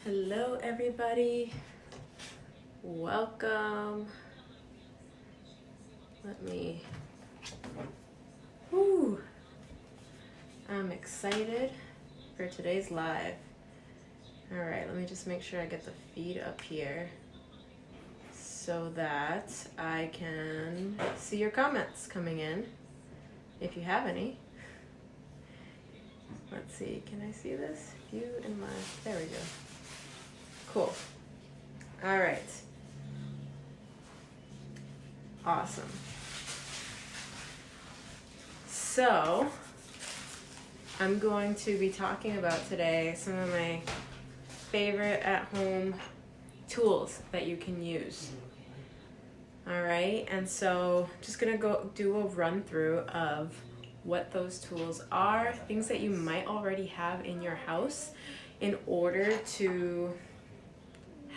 Hello everybody, welcome. I'm excited for today's live. All right, let me just make sure I get the feed up here so that I can see your comments coming in, if you have any. Let's see, can I see this? You and my, there we go. Cool. All right. Awesome. So, I'm going to be talking about today some of my favorite at-home tools that you can use. All right, and so just gonna go do a run through of what those tools are, things that you might already have in your house in order to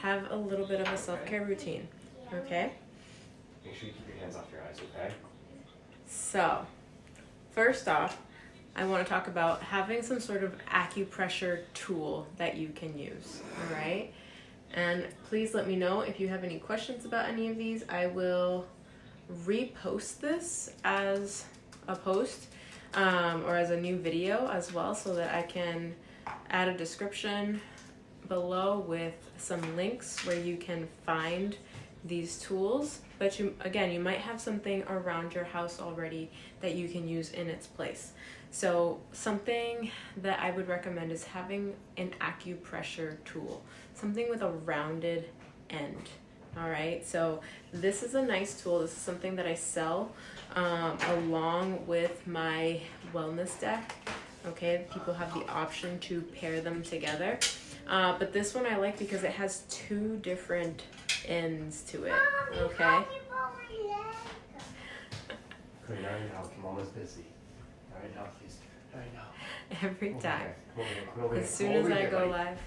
have a little bit of a self-care routine, okay? Make sure you keep your hands off your eyes, okay? So, first off, I want to talk about having some sort of acupressure tool that you can use, all right? And please let me know if you have any questions about any of these. I will repost this as a post or as a new video as well, so that I can add a description below with some links where you can find these tools. But you might have something around your house already that you can use in its place. So something that I would recommend is having an acupressure tool, something with a rounded end. All right, so this is a nice tool. This is something that I sell along with my wellness deck. Okay, people have the option to pair them together. But this one I like because it has two different ends to it. Okay. Good night, I'm almost busy. All right, now, please. All right, now. Every time. Come over here. As soon as I go live.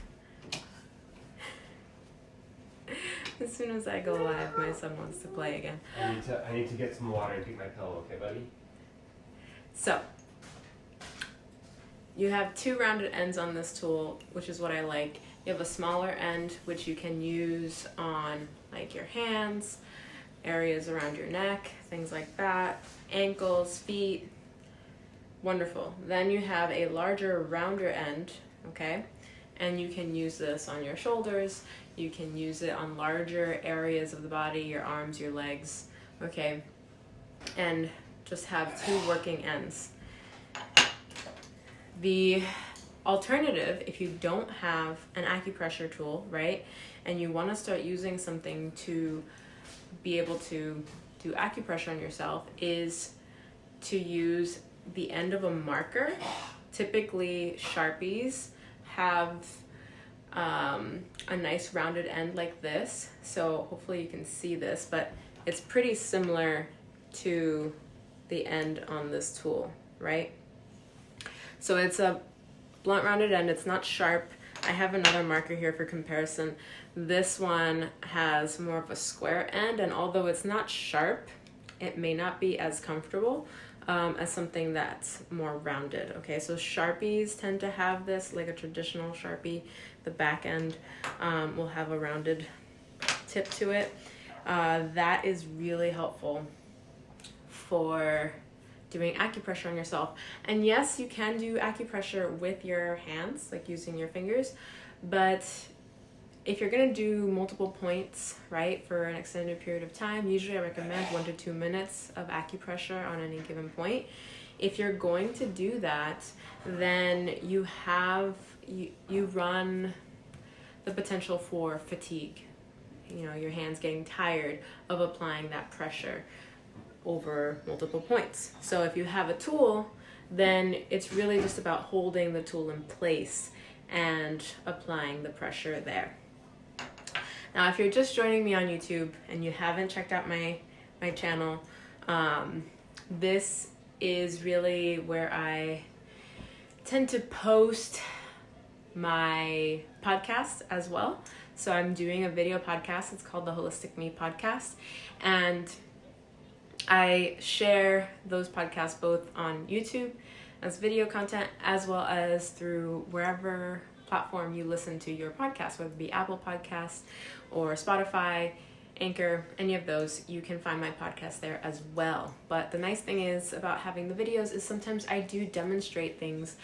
As soon as I go live, my son wants to play again. I need to get some water and pick my pillow, okay, buddy? So, you have two rounded ends on this tool, which is what I like. You have a smaller end, which you can use on like your hands, areas around your neck, things like that, ankles, feet. Wonderful. Then you have a larger, rounder end, okay? And you can use this on your shoulders. You can use it on larger areas of the body, your arms, your legs, okay? And just have two working ends. The alternative, if you don't have an acupressure tool, right, and you want to start using something to be able to do acupressure on yourself, is to use the end of a marker. Typically, Sharpies have a nice rounded end like this, so hopefully you can see this, but it's pretty similar to the end on this tool, right? So it's a blunt rounded end, it's not sharp. I have another marker here for comparison. This one has more of a square end, and although it's not sharp, it may not be as comfortable as something that's more rounded. Okay, so Sharpies tend to have this, like a traditional Sharpie. The back end will have a rounded tip to it. That is really helpful for doing acupressure on yourself. And yes, you can do acupressure with your hands, like using your fingers, but if you're gonna do multiple points, right, for an extended period of time, usually I recommend 1 to 2 minutes of acupressure on any given point. If you're going to do that, then you run the potential for fatigue. You know, your hands getting tired of applying that pressure over multiple points. So if you have a tool, then it's really just about holding the tool in place and applying the pressure there. Now, if you're just joining me on YouTube and you haven't checked out my channel, this is really where I tend to post my podcast as well. So I'm doing a video podcast. It's called the Holistic Me Podcast. And I share those podcasts both on YouTube as video content, as well as through wherever platform you listen to your podcast, whether it be Apple Podcasts or Spotify, Anchor, any of those, you can find my podcast there as well. But the nice thing is about having the videos is sometimes I do demonstrate things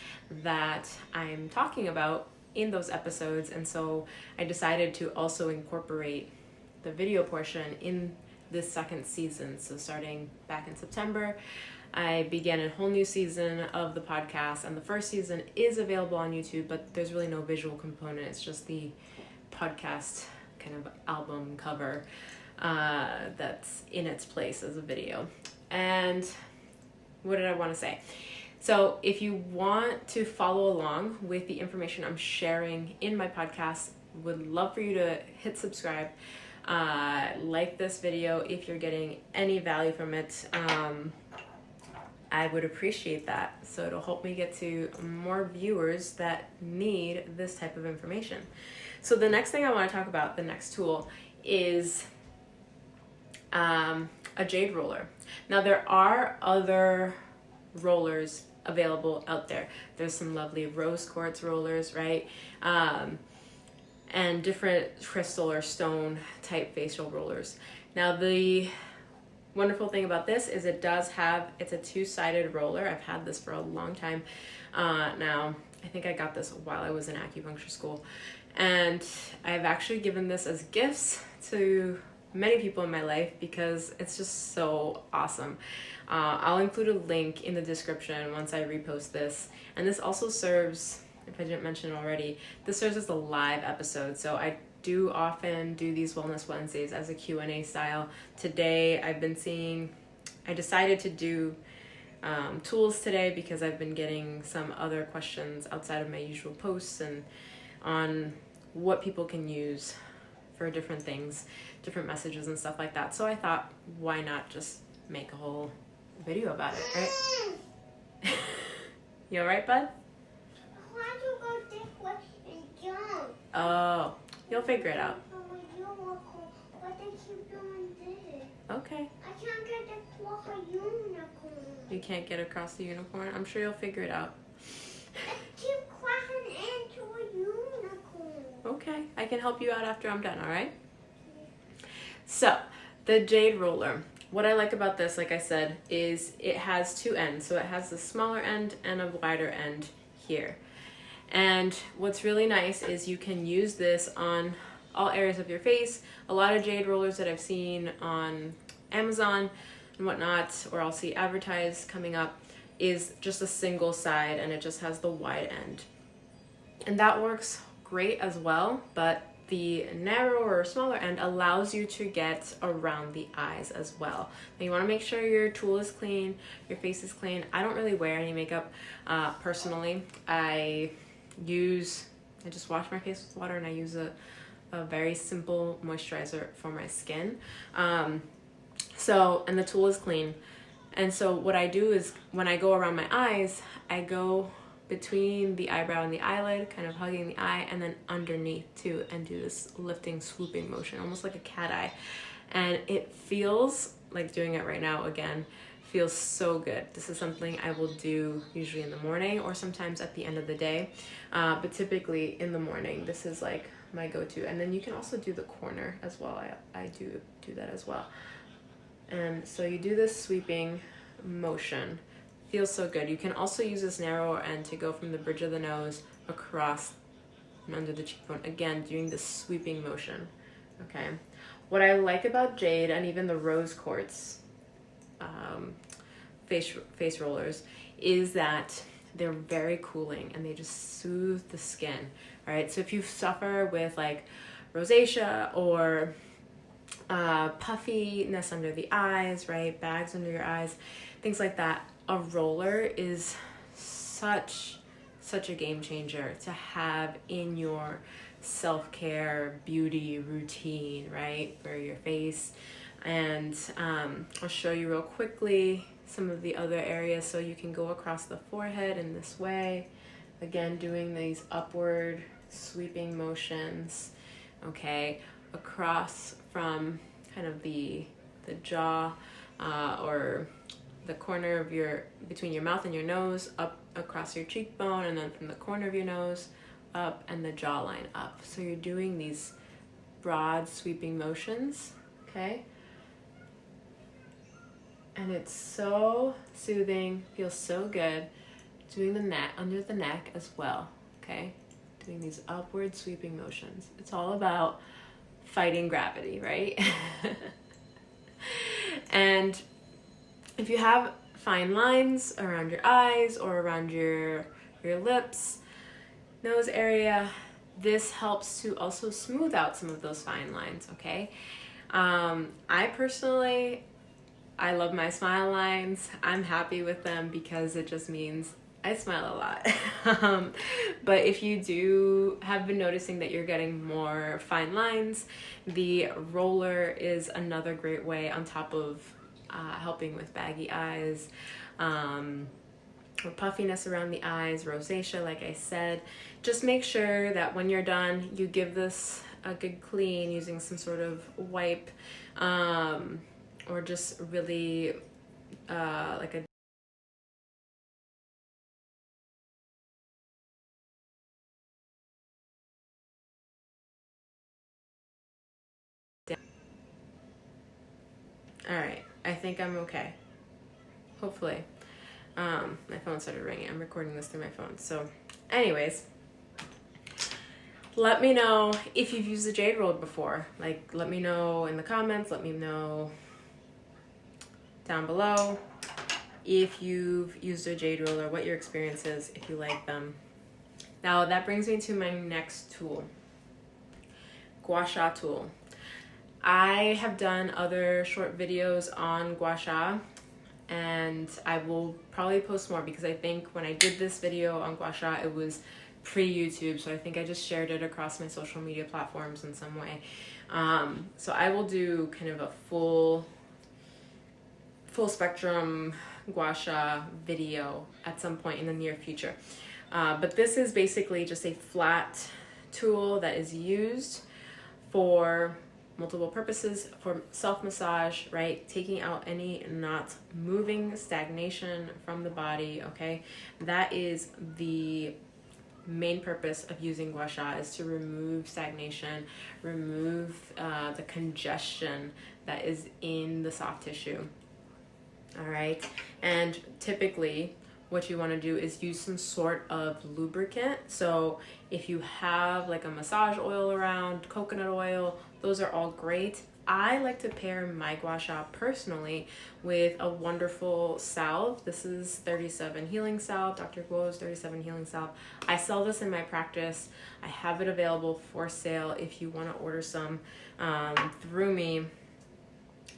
that I'm talking about in those episodes, and so I decided to also incorporate the video portion in this second season. So starting back in September, I began a whole new season of the podcast, and the first season is available on YouTube, but there's really no visual component. It's just the podcast kind of album cover that's in its place as a video. And what did I want to say? So if you want to follow along with the information I'm sharing in my podcast, would love for you to hit subscribe, like this video if you're getting any value from it. I would appreciate that. So it'll help me get to more viewers that need this type of information. So the next thing I want to talk about, the next tool, is a jade roller. Now there are other rollers available out there. There's some lovely rose quartz rollers, right? And different crystal or stone type facial rollers. Now the wonderful thing about this is it's a two-sided roller. I've had this for a long time now. I think I got this while I was in acupuncture school. And I've actually given this as gifts to many people in my life because it's just so awesome. I'll include a link in the description once I repost this. And this also serves, if I didn't mention it already, this serves as a live episode. So I do often do these Wellness Wednesdays as a Q&A style. Today I decided to do tools today because I've been getting some other questions outside of my usual posts and on what people can use for different things, different messages and stuff like that. So I thought, why not just make a whole video about it, right? You all right, bud? Why do you go this way and jump? Oh, you'll figure it out. Why they keep doing this? Okay. I can't get across a unicorn. You can't get across the unicorn? I'm sure you'll figure it out. I keep crashing into a unicorn. Okay, I can help you out after I'm done, all right? So, the jade roller. What I like about this, like I said, is it has two ends. So it has the smaller end and a wider end here. And what's really nice is you can use this on all areas of your face. A lot of jade rollers that I've seen on Amazon and whatnot, or I'll see advertised coming up, is just a single side and it just has the wide end. And that works great as well, but the narrower or smaller end allows you to get around the eyes as well. Now you want to make sure your tool is clean, your face is clean. I don't really wear any makeup personally. I just wash my face with water and I use a very simple moisturizer for my skin. And the tool is clean. And so what I do is when I go around my eyes, I go between the eyebrow and the eyelid, kind of hugging the eye, and then underneath too, and do this lifting, swooping motion, almost like a cat eye. And it feels like doing it right now again, feels so good. This is something I will do usually in the morning or sometimes at the end of the day, but typically in the morning. This is like my go-to. And then you can also do the corner as well. I do that as well. And so you do this sweeping motion. Feels so good. You can also use this narrower end to go from the bridge of the nose across and under the cheekbone. Again, doing this sweeping motion. Okay. What I like about jade and even the rose quartz face rollers is that they're very cooling and they just soothe the skin. Right. So if you suffer with like rosacea or puffiness under the eyes, right, bags under your eyes, things like that, a roller is such a game changer to have in your self-care beauty routine, right, for your face. And I'll show you real quickly some of the other areas. So you can go across the forehead in this way, again doing these upward sweeping motions, okay, across from kind of the jaw or the corner of between your mouth and your nose, up across your cheekbone, and then from the corner of your nose up and the jawline up. So you're doing these broad sweeping motions, okay? And it's so soothing, feels so good. Doing the neck, under the neck as well, okay? Doing these upward sweeping motions. It's all about fighting gravity, right? And if you have fine lines around your eyes or around your lips, nose area, this helps to also smooth out some of those fine lines, okay? I personally, I love my smile lines. I'm happy with them because it just means I smile a lot. But if you have been noticing that you're getting more fine lines, the roller is another great way on top of helping with baggy eyes, or puffiness around the eyes, rosacea, like I said. Just make sure that when you're done, you give this a good clean using some sort of wipe, or just really like a all right, I think I'm okay. Hopefully. My phone started ringing. I'm recording this through my phone. So anyways, let me know if you've used the Jade Roll before. Like, let me know in the comments. Let me know down below if you've used a Jade Roller, what your experience is, if you like them. Now that brings me to my next tool, Gua Sha tool. I have done other short videos on Gua Sha, and I will probably post more because I think when I did this video on Gua Sha, it was pre-YouTube, so I think I just shared it across my social media platforms in some way. So I will do kind of a full spectrum Gua Sha video at some point in the near future. But this is basically just a flat tool that is used for multiple purposes, for self-massage, right? Taking out any not moving stagnation from the body, okay? That is the main purpose of using Gua Sha, is to remove stagnation, remove the congestion that is in the soft tissue. All right, and typically what you want to do is use some sort of lubricant. So if you have like a massage oil around, coconut oil, those are all great. I like to pair my Gua Sha personally with a wonderful salve. This is 37 Healing Salve, Dr. Guo's 37 Healing Salve. I sell this in my practice. I have it available for sale if you want to order some through me.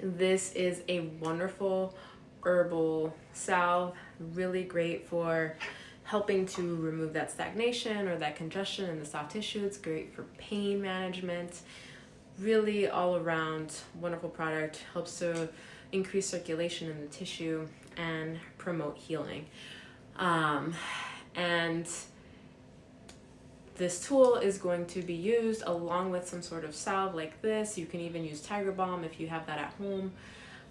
This is a wonderful herbal salve, really great for helping to remove that stagnation or that congestion in the soft tissue. It's great for pain management. Really all around wonderful product, helps to increase circulation in the tissue and promote healing. And this tool is going to be used along with some sort of salve like this. You can even use Tiger Balm if you have that at home,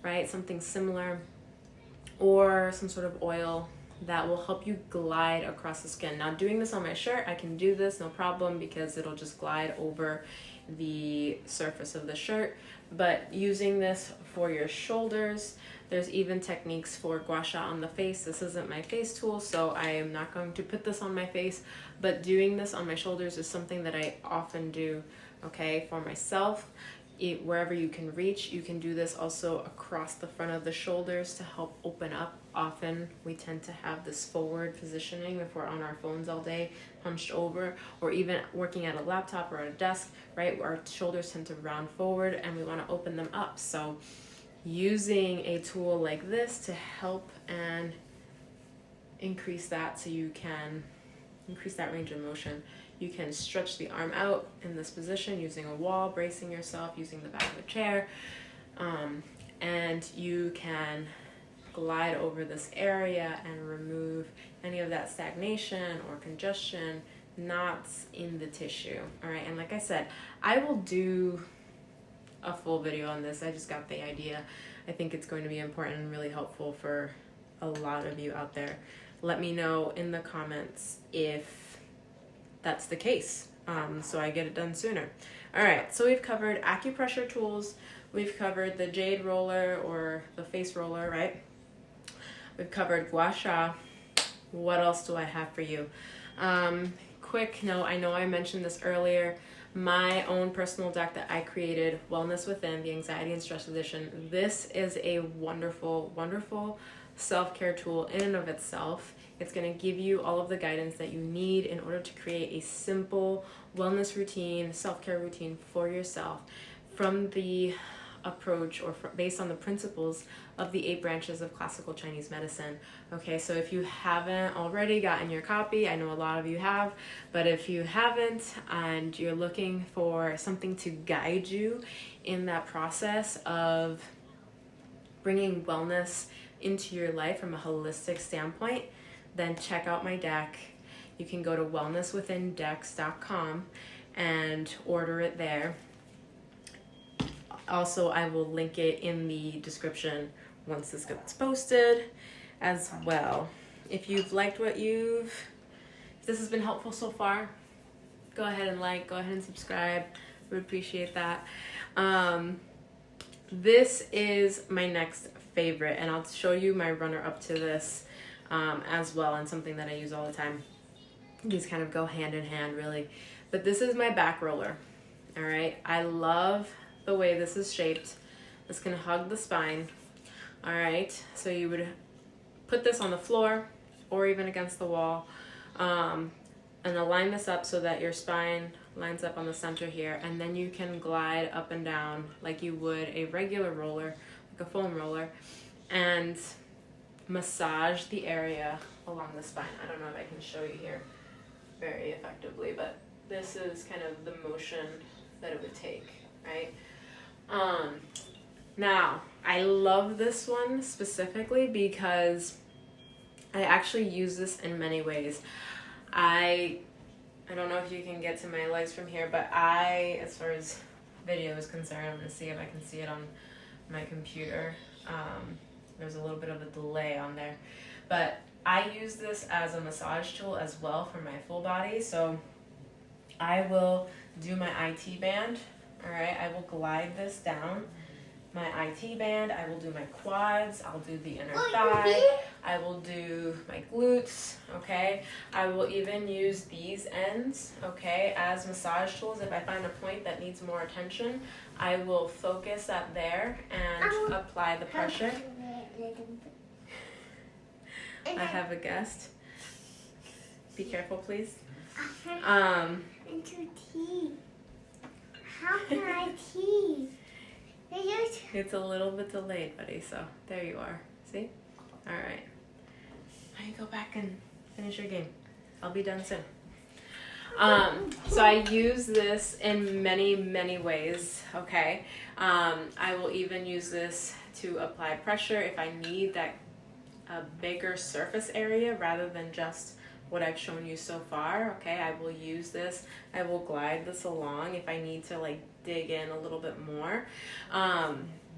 right? Something similar, or some sort of oil that will help you glide across the skin. Now, doing this on my shirt, I can do this no problem because it'll just glide over the surface of the shirt. But using this for your shoulders, there's even techniques for Gua Sha on the face. This isn't my face tool, so I am not going to put this on my face, but doing this on my shoulders is something that I often do, okay, for myself. Wherever you can reach, you can do this also across the front of the shoulders to help open up. Often we tend to have this forward positioning if we're on our phones all day, hunched over, or even working at a laptop or at a desk, right? Our shoulders tend to round forward and we want to open them up. So using a tool like this to help and increase that, so you can increase that range of motion. You can stretch the arm out in this position using a wall, bracing yourself, using the back of a chair, and you can glide over this area and remove any of that stagnation or congestion, knots in the tissue. All right, and like I said, I will do a full video on this. I just got the idea. I think it's going to be important and really helpful for a lot of you out there. Let me know in the comments if that's the case. So I get it done sooner. All right, so we've covered acupressure tools. We've covered the jade roller or the face roller, right? We've covered gua sha. What else do I have for you? Quick note, I know I mentioned this earlier. My own personal deck that I created, Wellness Within, the Anxiety and Stress Edition. This is a wonderful, wonderful self-care tool in and of itself. It's going to give you all of the guidance that you need in order to create a simple wellness routine, self-care routine for yourself from the approach or based on the principles of the 8 branches of classical Chinese medicine. Okay, so if you haven't already gotten your copy, I know a lot of you have, but if you haven't and you're looking for something to guide you in that process of bringing wellness into your life from a holistic standpoint, then check out my deck. You can go to wellnesswithindex.com and order it there. Also, I will link it in the description once this gets posted as well. If you've liked if this has been helpful so far, go ahead and go ahead and subscribe. We appreciate that. This is my next favorite, and I'll show you my runner-up to this as well, and something that I use all the time. These kind of go hand in hand, really. But this is my back roller, all right? I love the way this is shaped. This can hug the spine, all right? So you would put this on the floor or even against the wall, and align this up so that your spine lines up on the center here, and then you can glide up and down like you would a regular roller, like a foam roller, and massage the area along the spine. I don't know if I can show you here very effectively, but this is kind of the motion that it would take, right? Now, I love this one specifically because I actually use this in many ways. I don't know if you can get to my legs from here, but as far as video is concerned, I'm going to see if I can see it on my computer. There's a little bit of a delay on there. But I use this as a massage tool as well for my full body. So I will do my IT band, all right? I will glide this down. My IT band, I will do my quads, I'll do the inner thigh, I will do my glutes, okay? I will even use these ends, okay, as massage tools. If I find a point that needs more attention, I will focus that there and apply the pressure. I have a guest. Be careful, please. Into tea. How can I tea? It's a little bit delayed, buddy, so there you are. See? All right. Now you go back and finish your game. I'll be done soon. So I use this in many, many ways, okay? I will even use this to apply pressure if I need that bigger surface area rather than just what I've shown you so far, okay? I will use this. I will glide this along if I need to dig in a little bit more.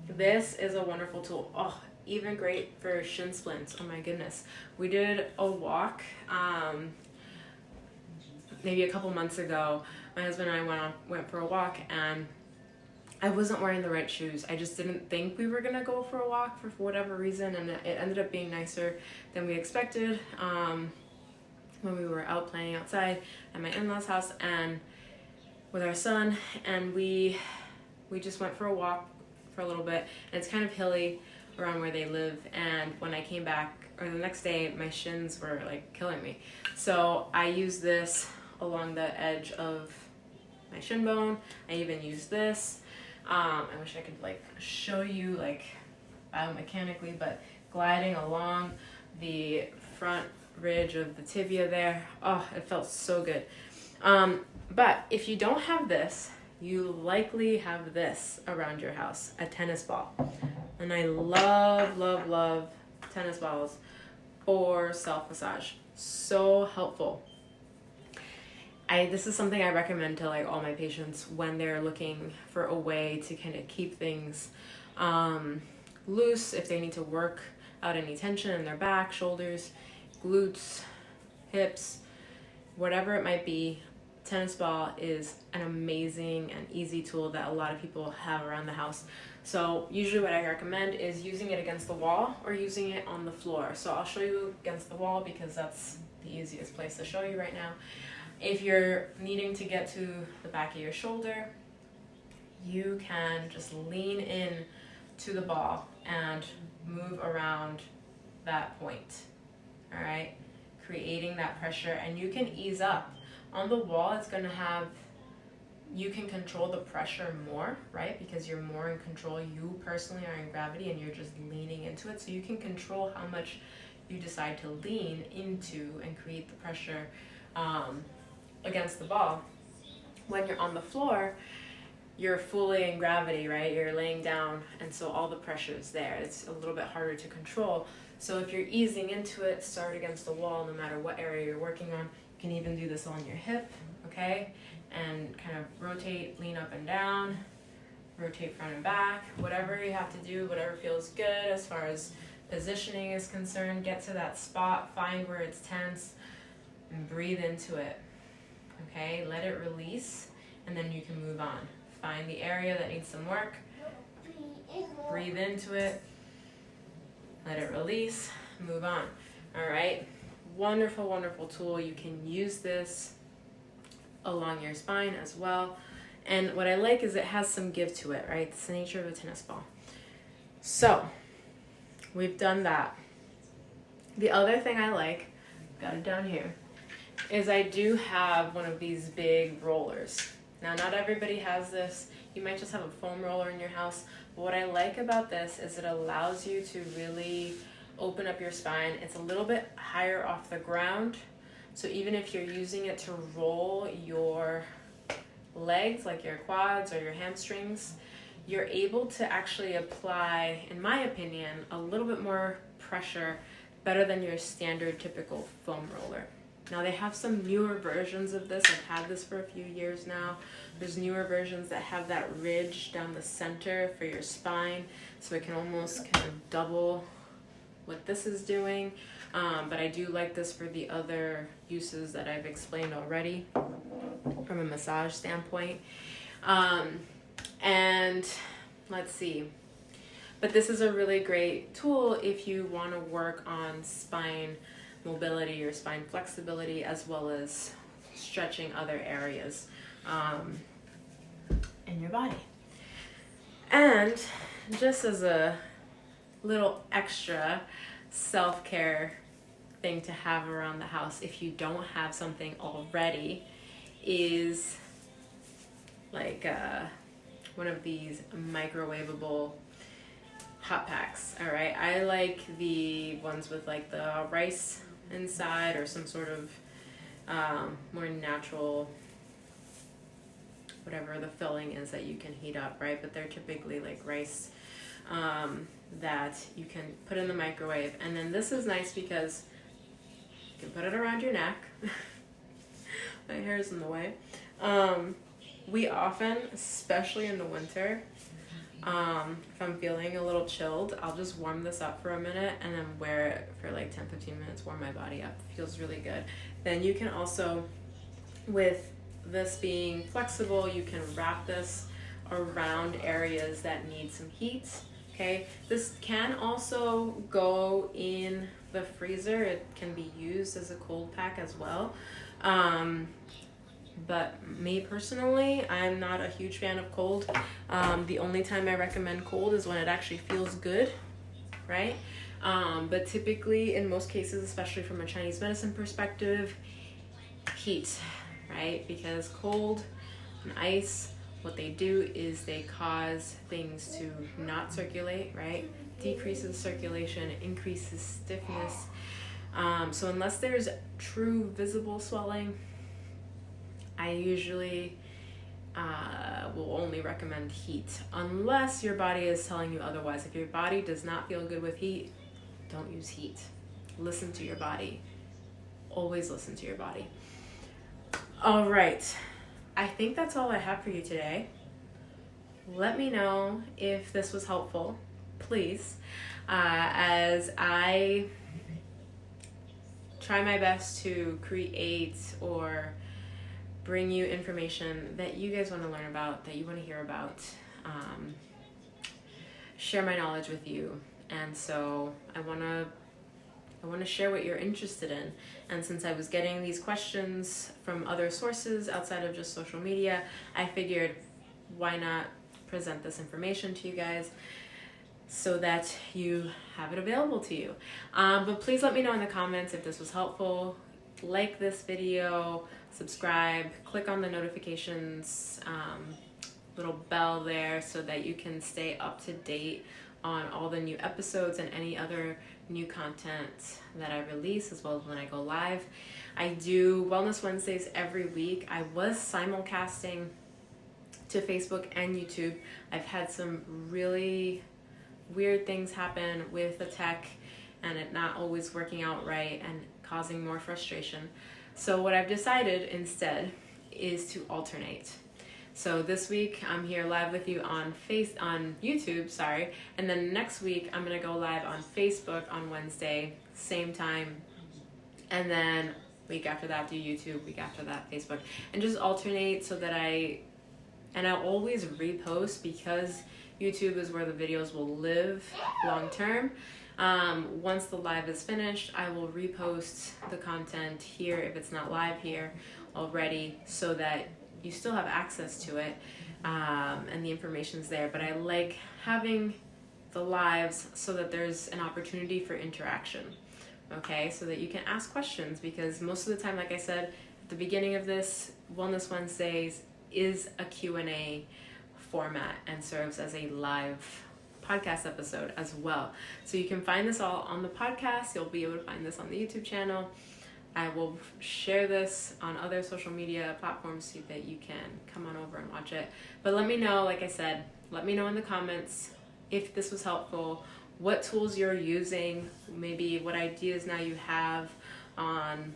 This is a wonderful tool. Oh, even great for shin splints. Oh my goodness. We did a walk maybe a couple months ago. My husband and I went for a walk, and I wasn't wearing the right shoes. I just didn't think we were gonna go for a walk for whatever reason, and it ended up being nicer than we expected. When we were out playing outside at my in-laws' house and with our son, and we just went for a walk for a little bit, and it's kind of hilly around where they live, and when I came back, or the next day, my shins were killing me. So I used this along the edge of my shin bone. I even used this. I wish I could show you biomechanically, but gliding along the front ridge of the tibia there. Oh, it felt so good. But if you don't have this, you likely have this around your house, a tennis ball. And I love, love, love tennis balls for self-massage. So helpful. This is something I recommend to all my patients when they're looking for a way to kind of keep things loose, if they need to work out any tension in their back, shoulders, glutes, hips, whatever it might be. tennis ball is an amazing and easy tool that a lot of people have around the house. So usually what I recommend is using it against the wall or using it on the floor. So I'll show you against the wall because that's the easiest place to show you right now. If you're needing to get to the back of your shoulder, you can just lean in to the ball and move around that point, all right? Creating that pressure, and you can ease up. On the wall, it's gonna have, you can control the pressure more, right? Because you're more in control. You personally are in gravity and you're just leaning into it. So you can control how much you decide to lean into and create the pressure against the ball. When you're on the floor, you're fully in gravity, right? You're laying down, and so all the pressure is there. It's a little bit harder to control. So if you're easing into it, start against the wall, no matter what area you're working on. You can even do this on your hip, okay? And kind of rotate, lean up and down, rotate front and back, whatever you have to do, whatever feels good as far as positioning is concerned. Get to that spot, find where it's tense, and breathe into it, okay? Let it release, and then you can move on. Find the area that needs some work, breathe into it, let it release, move on. All right, wonderful, wonderful tool. You can use this along your spine as well. And what I like is it has some give to it, right? It's the nature of a tennis ball. So we've done that. The other thing I like, got it down here, is I do have one of these big rollers. Now, not everybody has this. You might just have a foam roller in your house. But what I like about this is it allows you to really open up your spine. It's a little bit higher off the ground. So even if you're using it to roll your legs, like your quads or your hamstrings, you're able to actually apply, in my opinion, a little bit more pressure better than your standard typical foam roller. Now they have some newer versions of this. I've had this for a few years now. There's newer versions that have that ridge down the center for your spine, so it can almost kind of double what this is doing. But I do like this for the other uses that I've explained already from a massage standpoint. And let's see. But this is a really great tool if you want to work on spine mobility or spine flexibility, as well as stretching other areas in your body. And just as a little extra self-care thing to have around the house, if you don't have something already, is like one of these microwavable hot packs. All right, I like the ones with like the rice inside, or some sort of more natural, whatever the filling is that you can heat up, right? But they're typically like rice that you can put in the microwave. And then this is nice because you can put it around your neck. My hair is in the way. We often, especially in the winter, if I'm feeling a little chilled, I'll just warm this up for a minute and then wear it for like 10-15 minutes, warm my body up. It feels really good. Then you can also, with this being flexible, you can wrap this around areas that need some heat, okay? This can also go in the freezer. It can be used as a cold pack as well. But me personally, I'm not a huge fan of cold. The only time I recommend cold is when it actually feels good, right? But typically, in most cases, especially from a Chinese medicine perspective, heat, right? Because cold and ice, what they do is they cause things to not circulate, right? Decreases circulation, increases stiffness. So unless there's true visible swelling, I usually will only recommend heat, unless your body is telling you otherwise. If your body does not feel good with heat, don't use heat. Listen to your body. Always listen to your body. All right. I think that's all I have for you today. Let me know if this was helpful, please, as I try my best to create or bring you information that you guys want to learn about, that you want to hear about, share my knowledge with you. And so I want to share what you're interested in. And since I was getting these questions from other sources outside of just social media, I figured why not present this information to you guys so that you have it available to you. But please let me know in the comments if this was helpful. Like this video, subscribe, click on the notifications little bell there so that you can stay up to date on all the new episodes and any other new content that I release, as well as when I go live. I do Wellness Wednesdays every week. I was simulcasting to Facebook and YouTube. I've had some really weird things happen with the tech and it not always working out right and causing more frustration. So what I've decided instead is to alternate. So this week I'm here live with you on YouTube, and then next week I'm gonna go live on Facebook on Wednesday, same time, and then week after that do YouTube, week after that Facebook, and just alternate so that I'll always repost because YouTube is where the videos will live long term. Once the live is finished, I will repost the content here if it's not live here already so that you still have access to it and the information's there. But I like having the lives so that there's an opportunity for interaction, okay? So that you can ask questions, because most of the time, like I said at the beginning of this, Wellness Wednesdays is a Q&A format and serves as a live podcast episode as well. So you can find this all on the podcast. You'll be able to find this on the YouTube channel. I will share this on other social media platforms so that you can come on over and watch it. But let me know, like I said, let me know in the comments if this was helpful, what tools you're using, maybe what ideas now you have on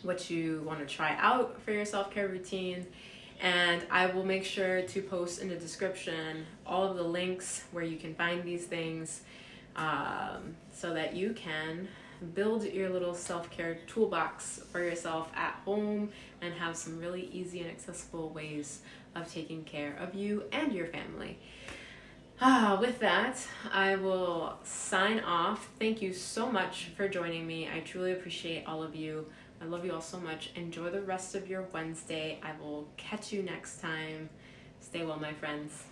what you want to try out for your self-care routine. And I will make sure to post in the description all of the links where you can find these things so that you can build your little self-care toolbox for yourself at home and have some really easy and accessible ways of taking care of you and your family. With that, I will sign off. Thank you so much for joining me. I truly appreciate all of you. I love you all so much. Enjoy the rest of your Wednesday. I will catch you next time. Stay well, my friends.